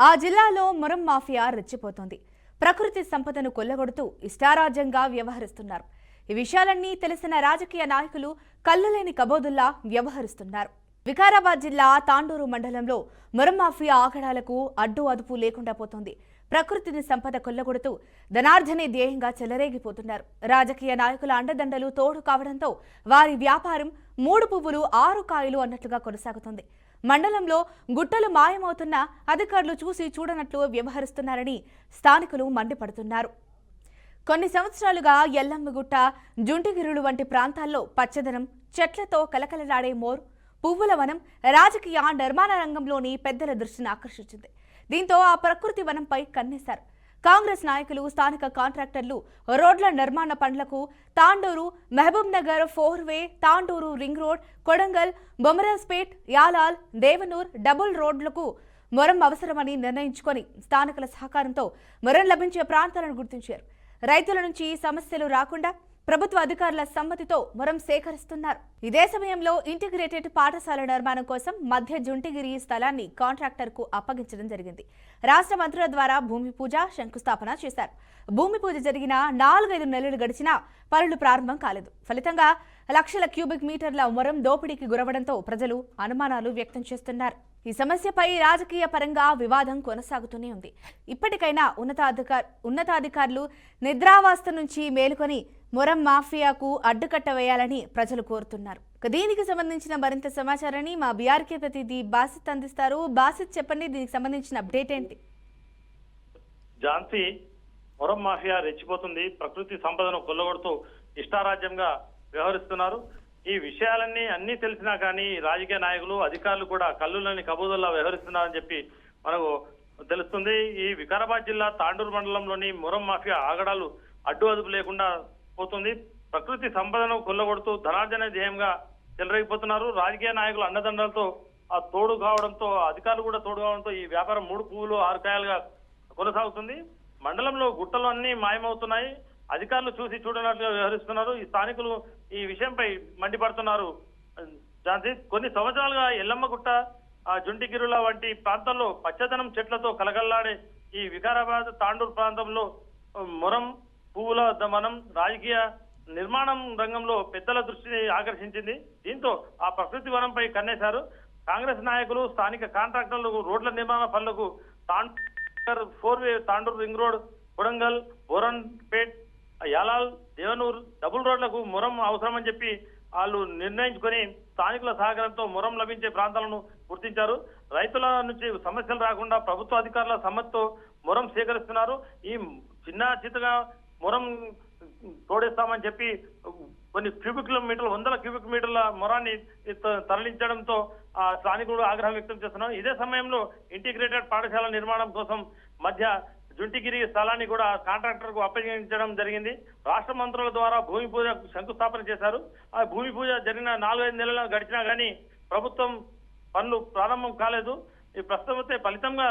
ఆ జిల్లాలో మురం మాఫియా రెచ్చిపోతోంది. ప్రకృతి సంపదను కొల్లగొడుతూ ఇష్టారాజ్యంగా వ్యవహరిస్తున్నారు. ఈ విషయాలన్నీ తెలిసిన రాజకీయ నాయకులు కళ్ళలేని కబోదుల్లా వ్యవహరిస్తున్నారు. వికారాబాద్ జిల్లా తాండూరు మండలంలో మురం మాఫియా ఆగడాలకు అడ్డు అదుపు లేకుండా పోతోంది. ప్రకృతిని సంపద కొల్లగొడుతూ ధనార్జనే ధ్యేయంగా చెలరేగిపోతున్నారు. రాజకీయ నాయకుల అండదండలు తోడు కావడంతో వారి వ్యాపారం 3 పువ్వులు 6 కాయలు అన్నట్లుగా కొనసాగుతుంది. మండలంలో గుట్టలు మాయమవుతున్నా అధికారులు చూసి చూడనట్లు వ్యవహరిస్తున్నారని స్థానికులు మండిపడుతున్నారు. కొన్ని సంవత్సరాలుగా ఎల్లమ్మగుట్ట, జుంటిగిరులు వంటి ప్రాంతాల్లో పచ్చదనం, చెట్లతో కలకలలాడే మోర్, పువ్వుల వనం రాజకీయ నిర్మాణ రంగంలోని పెద్దల దృష్టిని ఆకర్షించింది. దీంతో ఆ ప్రకృతి వనంపై కన్నేశారు. కాంగ్రెస్ నాయకులు, స్థానిక కాంట్రాక్టర్లు రోడ్ల నిర్మాణ పనులకు తాండూరు, మహబూబ్ నగర్ 4-వే, Tandur ring road, Kodangal, Bomrajpet, Yalal, Devanur double రోడ్లకు మొరం అవసరమని నిర్ణయించుకొని స్థానికుల సహకారంతో మొరం లభించే ప్రాంతాలను గుర్తించారు. రైతుల నుంచి సమస్యలు రాకుండా ప్రభుత్వ అధికారుల సమ్మతితో మొరం సేకరిస్తున్నారు. ఇదే సమయంలో ఇంటిగ్రేటెడ్ పాఠశాల నిర్మాణం కోసం మధ్య జుంటిగిరి స్థలాన్ని కాంట్రాక్టర్కు అప్పగించడం జరిగింది. రాష్ట్ర మంత్రుల ద్వారా భూమి పూజ, శంకుస్థాపన చేశారు. భూమి పూజ జరిగిన 4-5 నెలలు గడిచినా పనులు ప్రారంభం కాలేదు. ఫలితంగా లక్షల క్యూబిక్ మీటర్ల మొరం దోపిడీకి గురవడంతో ప్రజలు అనుమానాలు వ్యక్తం చేస్తున్నారు. ఈ సమస్యపై రాజకీయ పరంగా వివాదం కొనసాగుతూనే ఉంది. ఇప్పటికైనా ఉన్నతాధికారులు నిద్రావస్థ నుంచి మేలుకొని మొరం మాఫియాకు అడ్డుకట్ట వేయాలని ప్రజలు కోరుతున్నారు. దీనికి సంబంధించిన మరింత సమాచారాన్ని మా బీఆర్కే ప్రతినిధి బాసిత్ అందిస్తారు. బాసిత్, చెప్పండి, దీనికి సంబంధించిన అప్డేట్ ఏంటి? ఝాన్సీ, మొరం మాఫియా రెచ్చిపోతుంది. ప్రకృతి సంపదను కొల్లగొడుతూ ఇష్టారాజ్యంగా వ్యవహరిస్తున్నారు. ఈ విషయాలన్నీ అన్ని తెలిసినా కానీ రాజకీయ నాయకులు, అధికారులు కూడా కళ్ళులని కబూదుల్లా వ్యవహరిస్తున్నారని చెప్పి మనకు తెలుస్తుంది. ఈ వికారాబాద్ జిల్లా తాండూరు మండలంలోని మొరం మాఫియా ఆగడాలు అడ్డు అదుపు లేకుండా పోతుంది. ప్రకృతి సంపదను కొల్లగొడుతూ ధనార్జన ధ్యేయంగా చెలరేగిపోతున్నారు. రాజకీయ నాయకులు అండదండలతో తోడు కావడంతో, అధికారులు కూడా తోడు కావడంతో ఈ వ్యాపారం 3 పువ్వులు 6 కాయలుగా కొనసాగుతుంది. మండలంలో గుట్టలు అన్ని మాయమవుతున్నాయి. అధికారులు చూసి చూడనట్లుగా వ్యవహరిస్తున్నారు. ఈ స్థానికులు ఈ విషయంపై మండిపడుతున్నారు. ఝాన్సీ, కొన్ని సంవత్సరాలుగా ఎల్లమ్మగుట్ట, జుంటిగిరుల వంటి ప్రాంతాల్లో పచ్చదనం, చెట్లతో కలగల్లాడే ఈ వికారాబాద్, తాండూరు ప్రాంతంలో మొరం పువ్వుల వనం రాజకీయ నిర్మాణం రంగంలో పెద్దల దృష్టిని ఆకర్షించింది. దీంతో ఆ ప్రకృతి వనంపై కన్నేశారు. కాంగ్రెస్ నాయకులు, స్థానిక కాంట్రాక్టర్లు రోడ్ల నిర్మాణ పనులకు 4-వే, Tandur ring road, Kodangal, Boranpet, Yalal, Devanur double రోడ్లకు మొరం అవసరమని చెప్పి వాళ్ళు నిర్ణయించుకొని స్థానికుల సహకారంతో మొరం లభించే ప్రాంతాలను గుర్తించారు. రైతుల నుంచి సమస్యలు రాకుండా ప్రభుత్వ అధికారుల సమ్మతితో మొరం సేకరిస్తున్నారు. ఈ చిన్న చితగా మొరం తోడేస్తామని చెప్పి కొన్ని వందల క్యూబిక్ మీటర్ల మొరాన్ని తరలించడంతో స్థానికులు ఆగ్రహం వ్యక్తం చేస్తున్నారు. ఇదే సమయంలో ఇంటిగ్రేటెడ్ పాఠశాల నిర్మాణం కోసం మధ్య జుంటిగిరి స్థలాన్ని కూడా కాంట్రాక్టర్ కు అప్పగించడం జరిగింది. రాష్ట్ర మంత్రుల ద్వారా భూమి పూజ శంకుస్థాపన చేశారు. ఆ భూమి పూజ జరిగిన 4-5 నెలలు గడిచినా గానీ ప్రభుత్వం పనులు ప్రారంభం కాలేదు. ఈ ప్రస్తుతం ఫలితంగా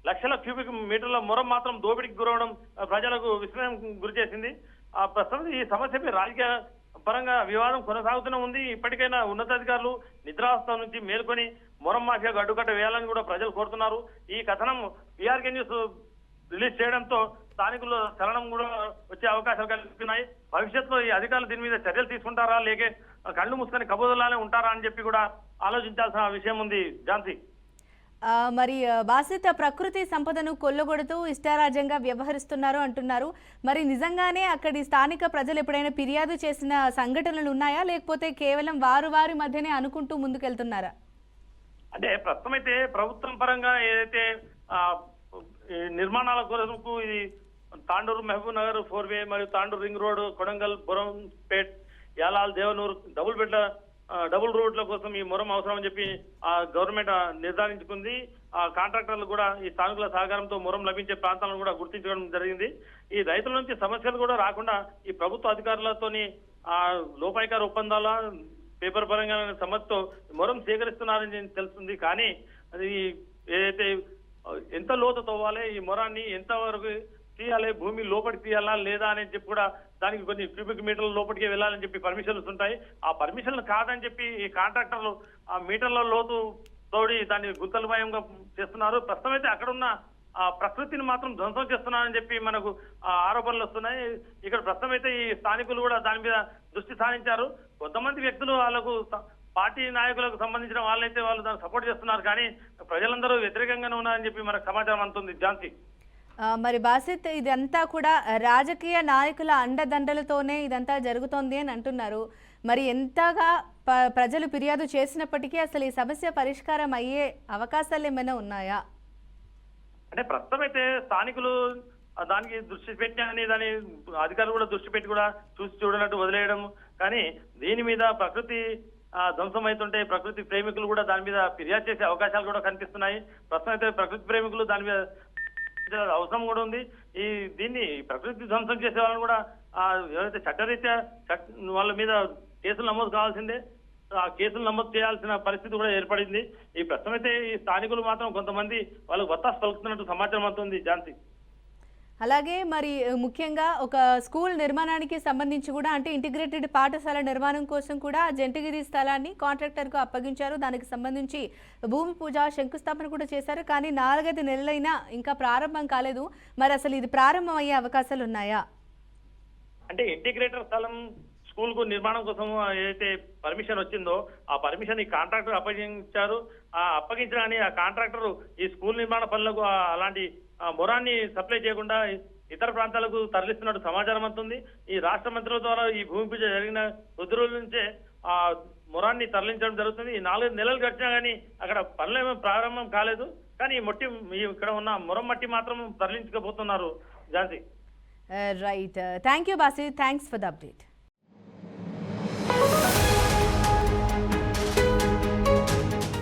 లక్షల క్యూబిక్ మీటర్ల మొరం మాత్రం దోపిడీకి గురవడం ప్రజలకు విస్మయం గురి చేసింది. ప్రస్తుతం ఈ సమస్యపై రాజకీయ పరంగా వివాదం కొనసాగుతూనే ఉంది. ఇప్పటికైనా ఉన్నతాధికారులు నిద్రావస్థ నుంచి మేల్కొని మొరం మాఫియాకు అడ్డుకట్ట వేయాలని కూడా ప్రజలు కోరుతున్నారు. ఈ కథనం బీఆర్కే న్యూస్ రిలీజ్ చేయడంతో స్థానికులు చలనం కూడా వచ్చే అవకాశాలు కల్పిస్తున్నాయి. భవిష్యత్తులో ఈ అధికారులు దీని మీద చర్యలు తీసుకుంటారా, లేక కళ్ళు మూసుకొని కబోదులానే ఉంటారా అని చెప్పి కూడా ఆలోచించాల్సిన విషయం ఉంది. ఝాన్సీ, మరి బాసిత్, ప్రకృతి సంపదను కొల్లగొడుతూ ఇష్టారాజ్యంగా వ్యవహరిస్తున్నారు అంటున్నారు. మరి నిజంగానే అక్కడి స్థానిక ప్రజలు ఎప్పుడైనా ఫిర్యాదు చేసిన సంఘటనలు ఉన్నాయా, లేకపోతే కేవలం వారి మధ్యనే అనుకుంటూ ముందుకెళ్తున్నారా? అంటే ప్రస్తుతం అయితే ప్రభుత్వం పరంగా ఏదైతే నిర్మాణాల కొరకు ఇది తాండూరు, మహబూబ్ నగర్ 4-వే మరియు Tandur ring road, Kodangal, Borampet, Yalal, Devanur double రోడ్ల కోసం ఈ మొరం అవసరం అని చెప్పి గవర్నమెంట్ నిర్ధారించుకుంది. కాంట్రాక్టర్లు కూడా ఈ స్థానికుల సహకారంతో మొరం లభించే ప్రాంతాలను కూడా గుర్తించడం జరిగింది. ఈ రైతుల నుంచి సమస్యలు కూడా రాకుండా ఈ ప్రభుత్వ అధికారులతోని లోపాయికార ఒప్పందాల పేపర్ పరంగా సమ్మతితో మొరం సేకరిస్తున్నారని తెలుస్తుంది. కానీ అది ఏదైతే ఎంత లోతు తవ్వాలి, ఈ మొరాన్ని ఎంతవరకు తీయాలి, భూమి లోపలికి తీయాలా లేదా అని చెప్పి కూడా దానికి కొన్ని క్యూబిక్ మీటర్ల లోపలికి వెళ్ళాలని చెప్పి పర్మిషన్స్ ఉంటాయి. ఆ పర్మిషన్లు కాదని చెప్పి ఈ కాంట్రాక్టర్లు ఆ మీటర్ల లోతు తోడి దాన్ని గుంతలమయంగా చేస్తున్నారు. ప్రస్తుతం అయితే అక్కడున్న ఆ ప్రకృతిని మాత్రం ధ్వంసం చేస్తున్నారని చెప్పి మనకు ఆరోపణలు వస్తున్నాయి. ఇక్కడ ప్రస్తుతం అయితే ఈ స్థానికులు కూడా దాని మీద దృష్టి సారించారు. కొంతమంది వ్యక్తులు వాళ్ళకు పార్టీ నాయకులకు సంబంధించిన వాళ్ళైతే వాళ్ళు దాన్ని సపోర్ట్ చేస్తున్నారు, కానీ ప్రజలందరూ వ్యతిరేకంగానే ఉన్నారని చెప్పి మనకు సమాచారం అందుతుంది. ఝాన్సీ, మరి బాసిత్, ఇదంతా కూడా రాజకీయ నాయకుల అండదండలతోనే ఇదంతా జరుగుతోంది అని అంటున్నారు. మరి ఎంతగా ప్రజలు ఫిర్యాదు చేసినప్పటికీ అసలు ఈ సమస్య పరిష్కారం అయ్యే అవకాశాలు ఏమైనా ఉన్నాయా? అంటే ప్రస్తుతం అయితే స్థానికులు దానికి దృష్టి పెట్టాలని దాని అధికారులు కూడా దృష్టి పెట్టి కూడా చూసి చూడనట్టు వదిలేయడం, కానీ దీని మీద ప్రకృతి ధ్వంసం అవుతుంటే ప్రకృతి ప్రేమికులు కూడా దాని మీద ఫిర్యాదు చేసే అవకాశాలు కూడా కనిపిస్తున్నాయి. ప్రస్తుతం అయితే ప్రకృతి ప్రేమికులు దాని మీద అవసరం కూడా ఉంది. దీన్ని ప్రకృతి ధ్వంసం చేసే వాళ్ళని కూడా ఎవరైతే చట్టరీత్యా వాళ్ళ మీద కేసులు నమోదు కావాల్సిందే, ఆ కేసులు నమోదు చేయాల్సిన పరిస్థితి కూడా ఏర్పడింది. ఈ ప్రస్తుతం అయితే ఈ స్థానికులు మాత్రం కొంతమంది వాళ్ళకు వత్తాసు పలుకుతున్నట్టు సమాచారం అవుతుంది. ఝాన్సీ, అలాగే మరి ముఖ్యంగా ఒక స్కూల్ నిర్మాణానికి సంబంధించి కూడా, అంటే ఇంటిగ్రేటెడ్ పాఠశాల నిర్మాణం కోసం కూడా జంటగిరి స్థలాన్ని కాంట్రాక్టర్కు అప్పగించారు. దానికి సంబంధించి భూమి పూజ శంకుస్థాపన కూడా చేశారు. కానీ 4-5 నెలలైనా ఇంకా ప్రారంభం కాలేదు. మరి అసలు ఇది ప్రారంభం అయ్యే అవకాశాలు ఉన్నాయా? అంటే ఇంటిగ్రేటర్ స్థలం స్కూల్ కు నిర్మాణం కోసం ఏదైతే పర్మిషన్ వచ్చిందో ఆ పర్మిషన్ ఈ కాంట్రాక్టర్ అప్పగించారు. ఆ అప్పగించడాన్ని ఆ కాంట్రాక్టర్ ఈ స్కూల్ నిర్మాణ పనులకు అలాంటి మొరాన్ని సప్లై చేయకుండా ఇతర ప్రాంతాలకు తరలిస్తున్నట్టు సమాచారం అవుతుంది. ఈ రాష్ట్ర మంత్రుల ద్వారా ఈ భూమి పూజ జరిగిన కొద్ది రోజుల నుంచే ఆ మొరాన్ని తరలించడం జరుగుతుంది. ఈ 4 నెలలు గడిచినా కానీ అక్కడ పనులేమో ప్రారంభం కాలేదు. కానీ ఇక్కడ ఉన్న మొరం మట్టి మాత్రం తరలించకపోతున్నారు. ఝాన్సీ, రైట్. థ్యాంక్ యూ బాసి, థ్యాంక్స్ ఫర్ ద అప్డేట్.